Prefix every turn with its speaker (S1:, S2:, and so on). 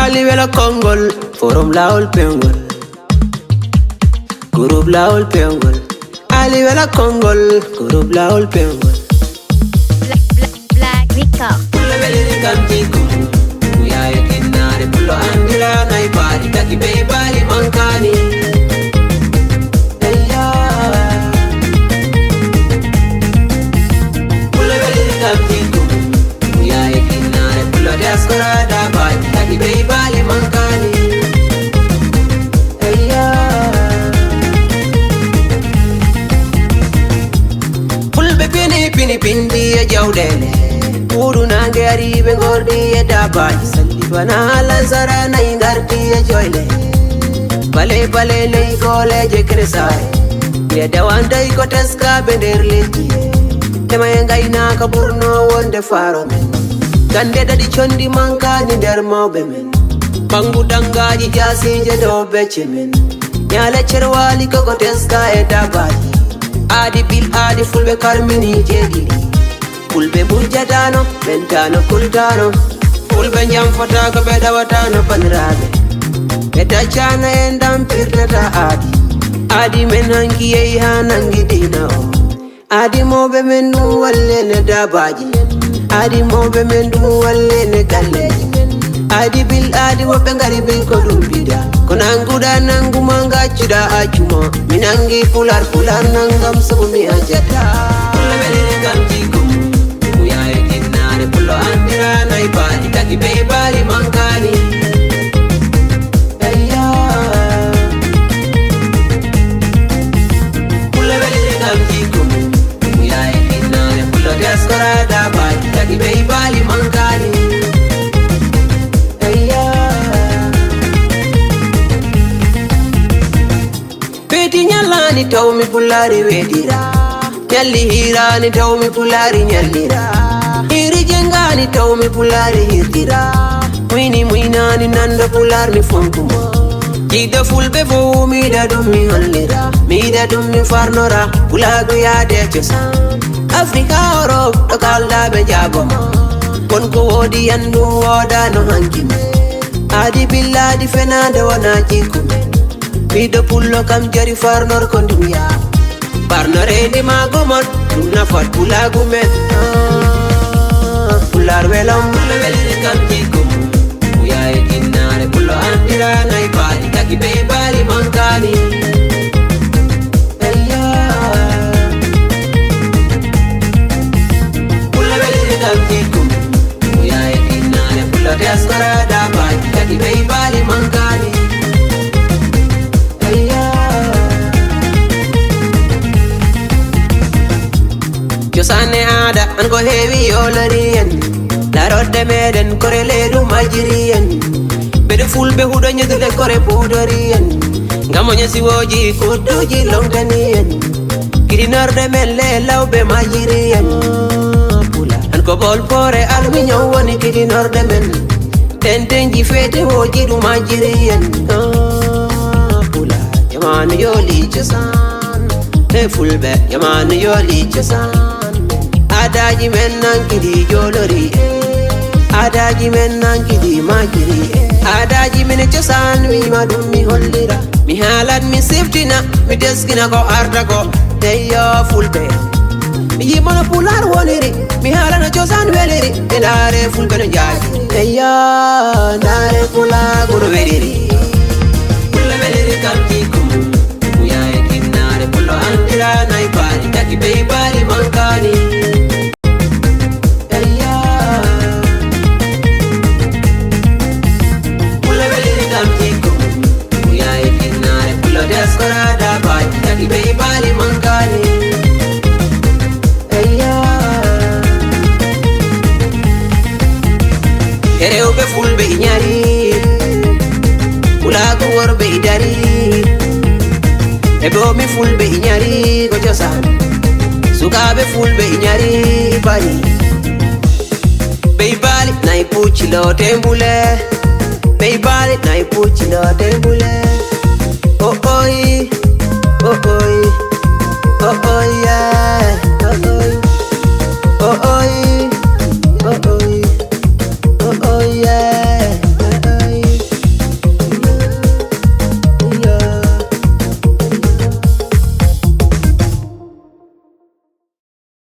S1: Alivela kongol, forum laol pengol. Group laol pengol. Alivela kongol, group laol pengol.
S2: Black Rico.
S1: Pulla belli kantiku. Uya ekinare pullo andira nai bali taki bei bali mankani. Eya. Pulla belli kantiku. Uya ekinare pullo diaspora da bali taki bei bali mankani. Eya. Pulbe pini pindi e jawdele. Uru nangeri bengordi e dabaji salibana lanzara na ingardi e joyle. Bale bale lei gole je kresai. Ye dawanda iko teska bender leji. Tema yenga ina kaburno wonde faro men. Gande dadi chondi manka ni der mobe men. Bangu dangaji jasi je do beche men. Nyale cherwali koko teska e dabaji. Adi bil adi fulbe karmini jegi. Fulbe bujadano, bentano kultano. Fulbe nyam fataka beda watano panrabe. Beda chana endam pirleta adi. Adi menangi yeha nangi dinao. Adi mobe mendu wale ne dabaji. Adi mobe mendu wale ne galeji. Adi bil adi wapengari binko dumbida. Konanguda nangu manga chuda achuma. Minangi pular nangam sabumi ajata. Fulbe belene kantiku. Pullo andira nai bali taki bei bali mankani. Eya. Pulla belli kantiku. Uya ekinare pullo diaspora da bali taki bei bali mankani. Eya. Peti nyalani tawmi pullari wedira. Nyalli hirani tawmi pullari nyallira. Jengani tawmi pulari hirtira. Muinani nanda pular mi funkuma. Jida fulbe vo mida dum mi hollira. Mida dum mi farnora. Pulagu ya de chosan. Afrika Europe lokal da be jaboma. Kon ko wodi yandu woda no hankime. Adi billa di fenade wana jikume. Mida pullo kam jari farnor kondumya. Farnore di magomot. Duna fat pulagu men. Pular velam pulla belli kantiku. Uya ekinare pullo andira nai bali taki bei bali mankani. Eya. Pulla belli kantiku. Uya ekinare pullo diaspora da bali taki bei bali mankani. Eya. Josane ada anko heavy olarian. Larodde meden kore ledu majirian. Bede fulbe hudo nyegde kore pudorian. Ngamonya siwoji kuduji longdanian. Kiri norde mele laube majirian. Pula anko bol pore alminyo woni kiri norde men. Tentenji fete woji du majirian. Pula jamanu yoli chesan. Ne fulbe jamanu yoli chesan. Adaji men nankidi jolori. Adaji men nankidi makiri. Adaji men chosan mi madum mi hollira. Mi halat mi siftina. Mi deskina ko arda ko. Deyo fulbe. Mi yimono pular woniri. Mi halana chosan weliri. Elare fulbe no jaji. Deyo nare pula guru weliri. Pulla weliri kantiku. Uya ekinare pullo andira nai bali taki bei bali mankani. Bei bali mankani. Eya. Ereu be fulbe inyari. Ulagu worbe idari. Ebo mi fulbe inyari ko chosan. Sukabe fulbe inyari bali. Bei bali na ipuchi lo tembule. Bei bali na ipuchi lo tembule. Oh oi. Oh, oh, yeah. Oh, oh.